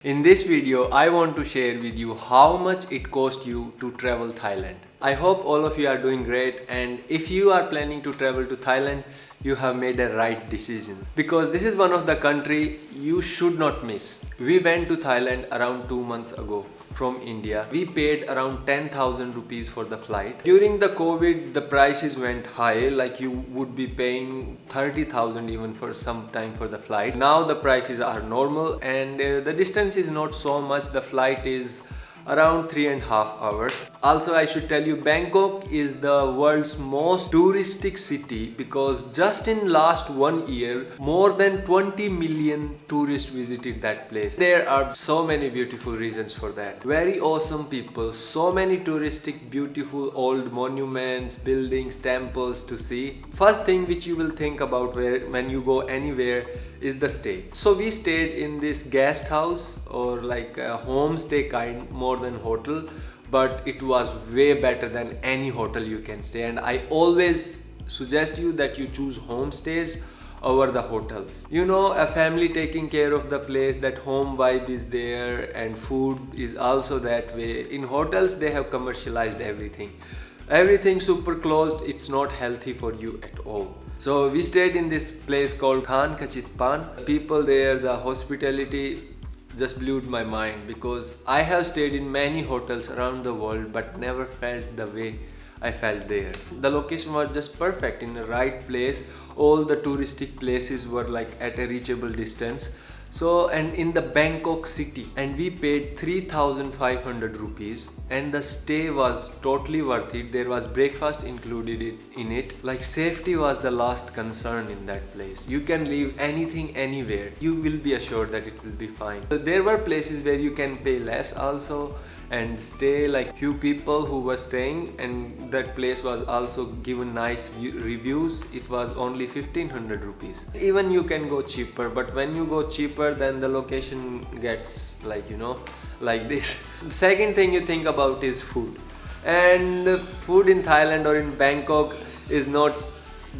In this video, I want to share with you how much it cost you to travel Thailand. I hope all of you are doing great, and if you are planning to travel to Thailand, you have made a right decision because this is one of the country you should not miss. We went to Thailand around 2 months ago from India. We paid around 10,000 rupees for the flight. During the COVID, the prices went high, like you would be paying 30,000 even for some time for the flight. Now the prices are normal and the distance is not so much. The flight is around 3.5 hours. Also, I should tell you, Bangkok is the world's most touristic city because just in last 1 year, more than 20 million tourists visited that place. There are so many beautiful reasons for that. Very awesome people, so many touristic, beautiful old monuments, buildings, temples to see. First thing which you will think about when you go anywhere is the stay. So we stayed in this guest house or like a homestay kind, more than hotel, but it was way better than any hotel you can stay, and I always suggest you that you choose homestays over the hotels. You know, a family taking care of the place, that home vibe is there, and food is also that way. In hotels they have commercialized everything super closed. It's not healthy for you at all. So we stayed in this place called Khan Kachitpan. People there, the hospitality just blew my mind because I have stayed in many hotels around the world but never felt the way I felt there. The location was just perfect, in the right place. All the touristic places were like at a reachable distance. So, and in the Bangkok city, and we paid 3,500 rupees and the stay was totally worth it. There was breakfast included in it. Like, safety was the last concern in that place. You can leave anything anywhere, you will be assured that it will be fine. So there were places where you can pay less also and stay, like few people who were staying, and that place was also given nice reviews. It was only 1,500 rupees. Even you can go cheaper, but when you go cheaper then the location gets like, you know, like this. Second thing you think about is food, and food in Thailand or in Bangkok is not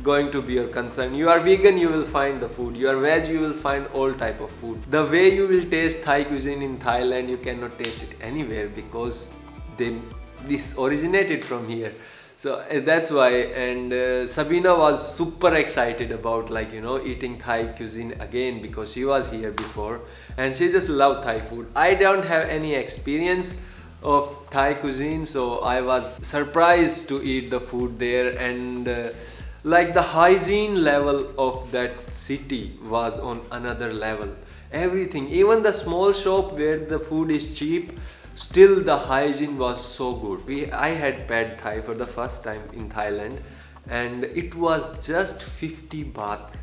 going to be your concern. You are vegan, you will find the food. You are veg, you will find all type of food. The way you will taste Thai cuisine in Thailand, you cannot taste it anywhere because this originated from here. So that's why. And Sabina was super excited about, like, you know, eating Thai cuisine again because she was here before and she just loved Thai food. I don't have any experience of Thai cuisine, so I was surprised to eat the food there, and like the hygiene level of that city was on another level. Everything, even the small shop where the food is cheap, still the hygiene was so good. I had pad Thai for the first time in Thailand and it was just 50 baht,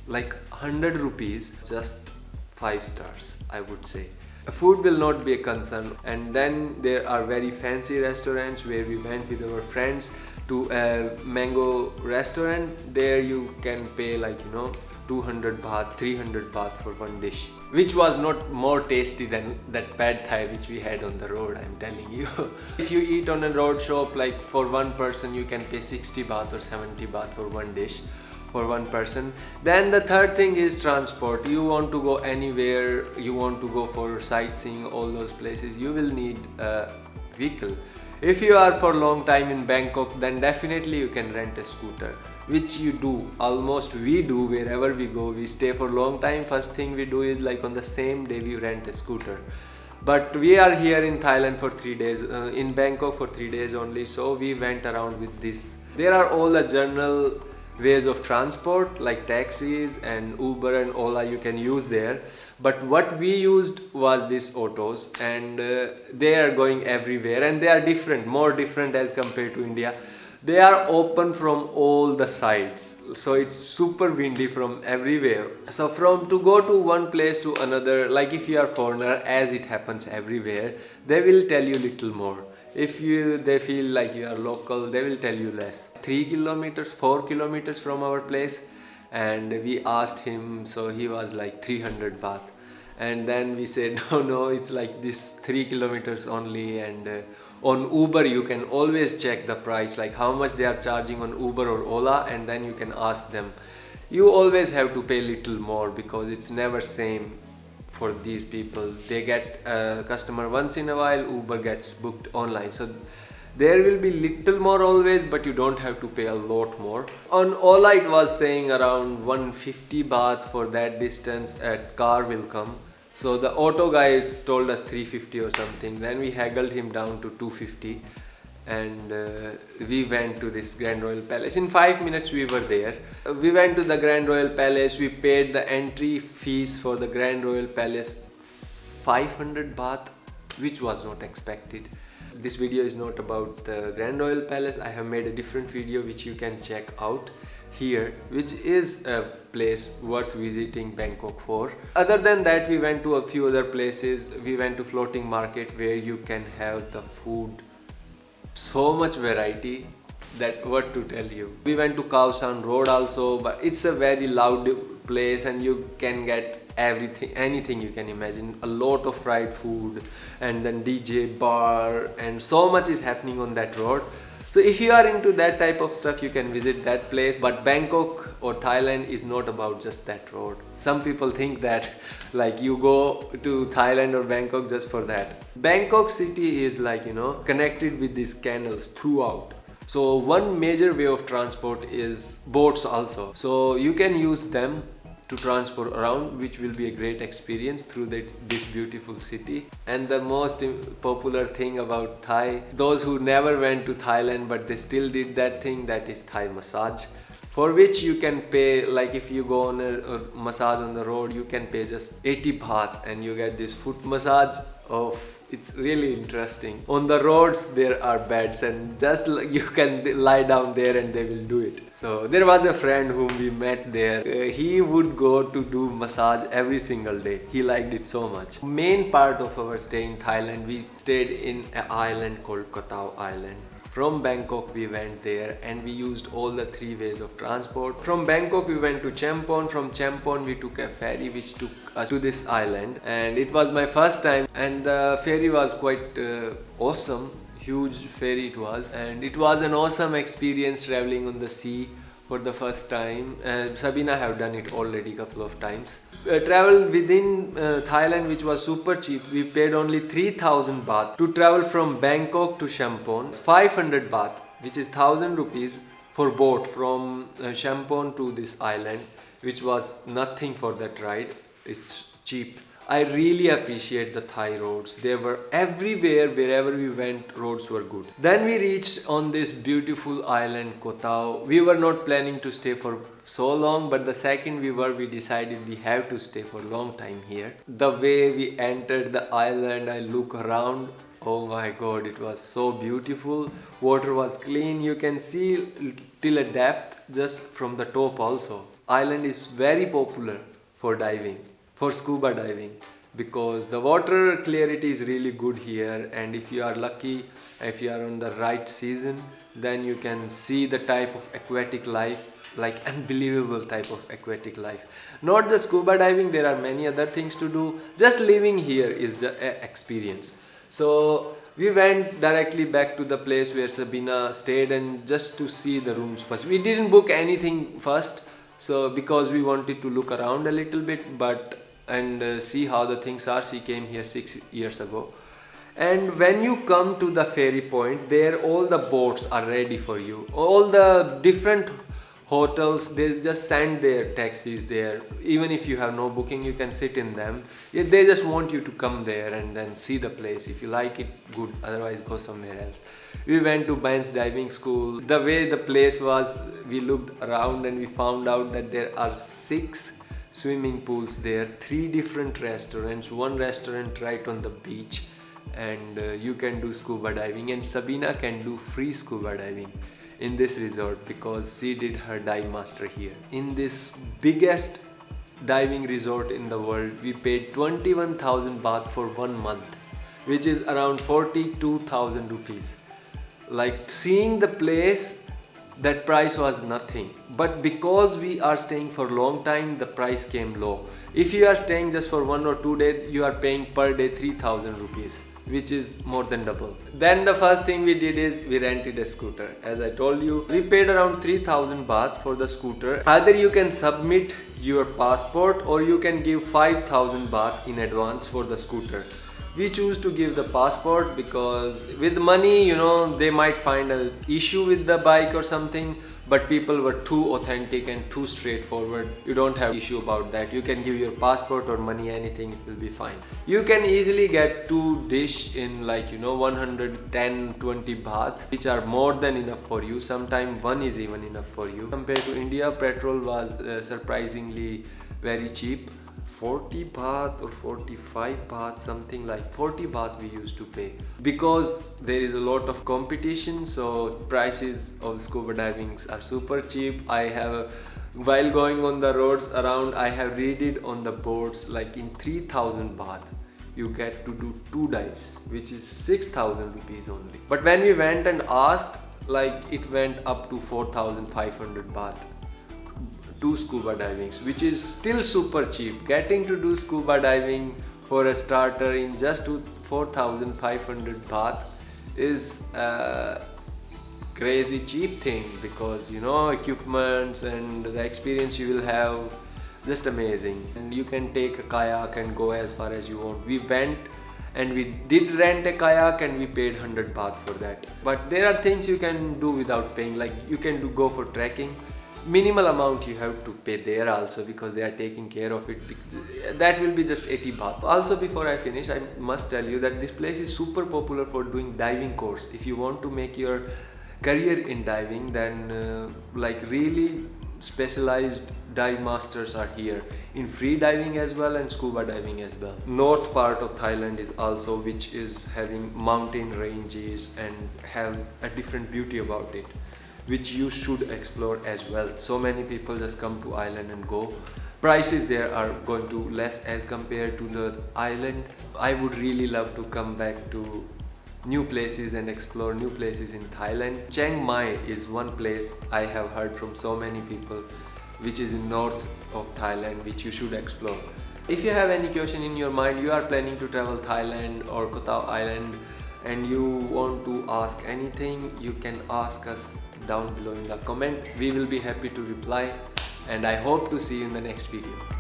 like 100 rupees, just 5 stars, I would say. Food will not be a concern. And then there are very fancy restaurants where we went with our friends to a mango restaurant. There you can pay, like, you know, 200 baht, 300 baht for one dish, which was not more tasty than that pad Thai which we had on the road, I'm telling you. If you eat on a road shop, like for one person you can pay 60 baht or 70 baht for one dish for one person. Then the third thing is transport. You want to go anywhere, you want to go for sightseeing, all those places, you will need a vehicle. If you are for long time in Bangkok, then definitely you can rent a scooter, which you do. Almost we do wherever we go. We stay for long time, first thing we do is, like, on the same day we rent a scooter. But we are here in Thailand for 3 days, in Bangkok for 3 days only, so we went around with this. There are all the general ways of transport like taxis and Uber and Ola you can use there, but what we used was these autos, and they are going everywhere and they are different, more different as compared to India. They are open from all the sides, so it's super windy from everywhere. So to go to one place to another, like if you are foreigner, as it happens everywhere, they will tell you little more. If they feel like you are local, they will tell you less. 3 kilometers, 4 kilometers from our place, and we asked him, so he was like 300 baht. And then we said, no, it's like this 3 kilometers only. And on Uber you can always check the price, like how much they are charging on Uber or Ola, and then you can ask them. You always have to pay little more because it's never same for these people. They get a customer once in a while, Uber gets booked online. So there will be little more always, but you don't have to pay a lot more. On Ola it was saying around 150 baht for that distance, a car will come. So the auto guys told us 350 or something. Then we haggled him down to 250 and we went to this Grand Royal Palace. In 5 minutes we were there. We went to the Grand Royal Palace. We paid the entry fees for the Grand Royal Palace 500 baht, which was not expected. This video is not about the Grand Royal Palace. I have made a different video which you can check out here, which is a place worth visiting Bangkok for. Other than that, we went to a few other places. We went to floating market where you can have the food, so much variety that what to tell you. We went to Khao San Road also, but it's a very loud place and you can get everything, anything you can imagine. A lot of fried food and then DJ bar, and so much is happening on that road. So if you are into that type of stuff, you can visit that place. But Bangkok or Thailand is not about just that road. Some people think that like you go to Thailand or Bangkok just for that. Bangkok city is like, you know, connected with these canals throughout. So one major way of transport is boats also. So you can use them to transport around, which will be a great experience through this beautiful city. And the most popular thing about Thai, those who never went to Thailand but they still did that thing, that is Thai massage, for which you can pay, like if you go on a massage on the road, you can pay just 80 baht and you get this foot massage of, it's really interesting. On the roads there are beds and just you can lie down there and they will do it. So there was a friend whom we met there. He would go to do massage every single day. He liked it so much. Main part of our stay in Thailand, we stayed in an island called Koh Tao Island. From Bangkok we went there and we used all the 3 ways of transport. From Bangkok we went to Champon. From Champon we took a ferry which took us to this island, and it was my first time, and the ferry was quite awesome. Huge ferry it was, and it was an awesome experience traveling on the sea for the first time. Sabina have done it already a couple of times. Travel within Thailand, which was super cheap. We paid only 3000 baht to travel from Bangkok to Champon. 500 baht, which is 1000 rupees for boat from Champon to this island, which was nothing for that ride. It's cheap. I really appreciate the Thai roads. They were everywhere, wherever we went, roads were good. Then we reached on this beautiful island, Koh Tao. We were not planning to stay for so long, but the second we decided we have to stay for a long time here. The way we entered the island, I look around, oh my god, it was so beautiful. Water was clean, you can see till a depth just from the top also. Island is very popular for diving, for scuba diving, because the water clarity is really good here, and if you are lucky, if you are on the right season, then you can see the type of aquatic life, like unbelievable type of aquatic life. Not just scuba diving, there are many other things to do. Just living here is the experience. So we went directly back to the place where Sabina stayed, and just to see the rooms first. We didn't book anything first, so because we wanted to look around a little bit and see how the things are. She came here 6 years ago. And when you come to the ferry point, there all the boats are ready for you. All the different hotels, they just send their taxis there. Even if you have no booking, you can sit in them. They just want you to come there and then see the place. If you like it, good. Otherwise, go somewhere else. We went to Bain's diving school. The way the place was, we looked around and we found out that there are 6 swimming pools there, 3 different restaurants, 1 restaurant right on the beach, and you can do scuba diving, and Sabina can do free scuba diving in this resort because she did her dive master here. In this biggest diving resort in the world, we paid 21,000 baht for 1 month, which is around 42,000 rupees. Like, seeing the place, that price was nothing, but because we are staying for a long time, the price came low. If you are staying just for 1 or 2 days, you are paying per day 3,000 rupees, which is more than double. Then the first thing we did is we rented a scooter. As I told you, we paid around 3,000 baht for the scooter. Either you can submit your passport, or you can give 5,000 baht in advance for the scooter. We choose to give the passport because with money, you know, they might find an issue with the bike or something, but people were too authentic and too straightforward. You don't have issue about that. You can give your passport or money, anything, it will be fine. You can easily get 2 dish in, like, you know, 110-20 baht, which are more than enough for you. Sometimes one is even enough for you. Compared to India, petrol was surprisingly very cheap. 40 baht or 45 baht, something like 40 baht we used to pay, because there is a lot of competition, so prices of scuba diving are super cheap. I have, while going on the roads around, I have read it on the boards, like in 3,000 baht you get to do 2 dives, which is 6,000 rupees only. But when we went and asked, like, it went up to 4,500 baht. 2 scuba divings, which is still super cheap. Getting to do scuba diving for a starter in just 4,500 baht is a crazy cheap thing, because, you know, equipments and the experience you will have, just amazing. And you can take a kayak and go as far as you want. We went and we did rent a kayak and we paid 100 baht for that. But there are things you can do without paying, like you can go for trekking. Minimal amount you have to pay there also, because they are taking care of it. That will be just 80 baht. Also, before I finish, I must tell you that this place is super popular for doing diving course. If you want to make your career in diving, then like really specialized dive masters are here in free diving as well and scuba diving as well. North part of Thailand is also, which is having mountain ranges and have a different beauty about it, which you should explore as well. So many people just come to island and go. Prices there are going to less as compared to the island. I would really love to come back to new places and explore new places in Thailand. Chiang Mai is one place I have heard from so many people, which is in north of Thailand, which you should explore. If you have any question in your mind, you are planning to travel Thailand or Koh Tao Island, and you want to ask anything, you can ask us down below in the comment. We will be happy to reply, and I hope to see you in the next video.